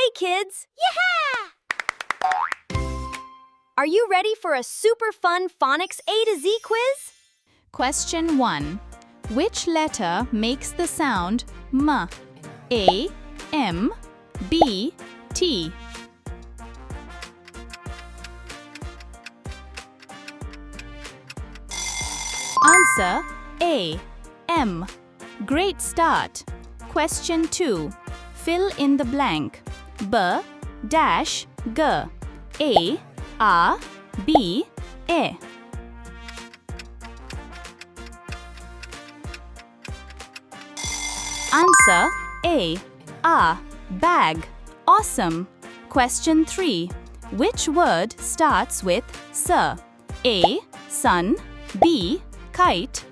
Hey kids! Yeah! Are you ready for a super fun phonics A to Z quiz? Question 1. Which letter makes the sound M? A, M, B, T. Answer A, M. Great start. Question 2. Fill in the blank. B, dash, G. A, R, B, E. Answer A, R, bag. Awesome. Question 3. Which word starts with S? A, sun, B, kite.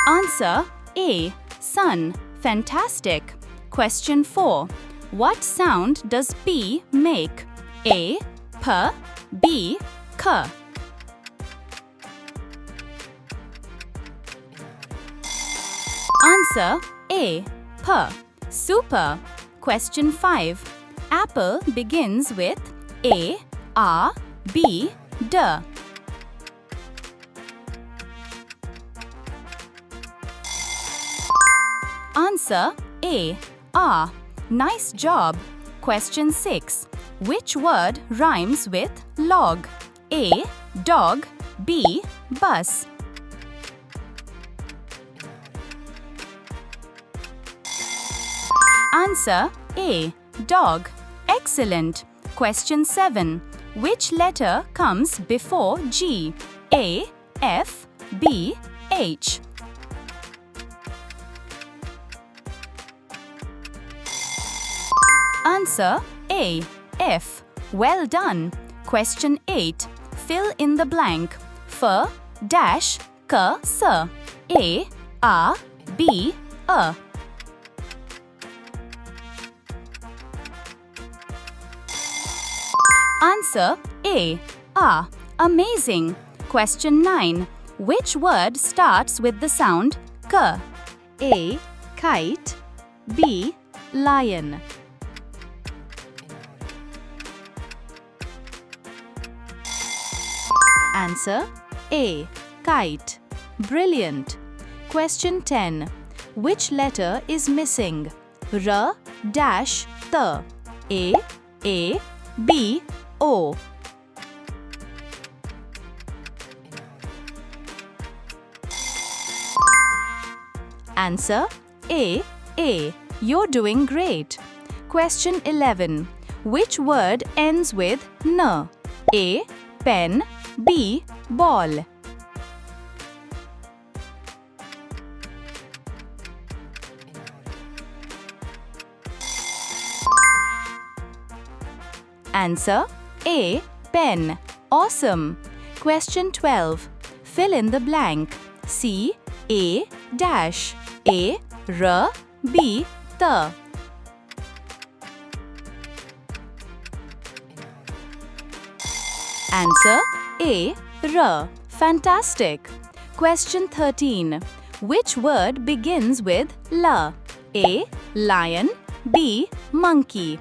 Answer A, sun. Fantastic. Question 4. What sound does P make? A, P, B, K. Answer A, P. Super. Question 5. Apple begins with A, R, B, D. Answer A, R. Nice job. Question 6. Which word rhymes with log? A, dog, B, bus. Answer A, dog. Excellent. Question 7. Which letter comes before G? A, F, B, H. Answer A, F. Well done. Question 8. Fill in the blank. F, dash, K, S. A, R, B, A. Answer A, R. Amazing. Question 9. Which word starts with the sound K? A, kite, B, lion. Answer A, kite. Brilliant. Question 10. Which letter is missing? R, dash, T. A, B, O. Answer A. You're doing great. Question 11. Which word ends with N? A, pen, B, ball. Answer A, pen. Awesome. Question 12. Fill in the blank. C, A, dash, A, R, B, T. Answer A, R. Fantastic. Question 13. Which word begins with L? A, lion, B, monkey.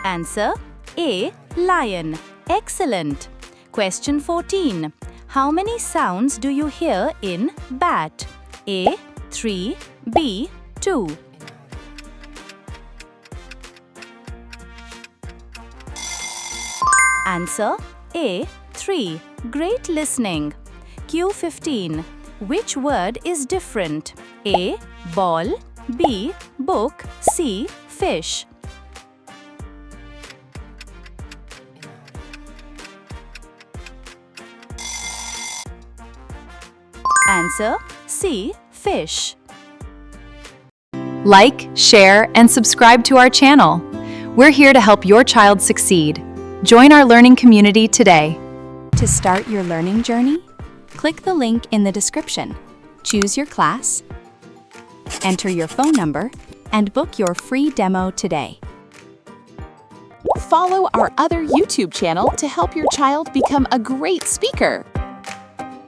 Answer A, lion. Excellent. Question 14. How many sounds do you hear in bat? A, 3, B, 2. Answer A, 3. Great listening. Q15. Which word is different? A, ball, B, book, C, fish. Answer C, fish. Like, share, and subscribe to our channel. We're here to help your child succeed. Join our learning community today. To start your learning journey, click the link in the description. Choose your class, enter your phone number, and book your free demo today. follow our other YouTube channel to help your child become a great speaker.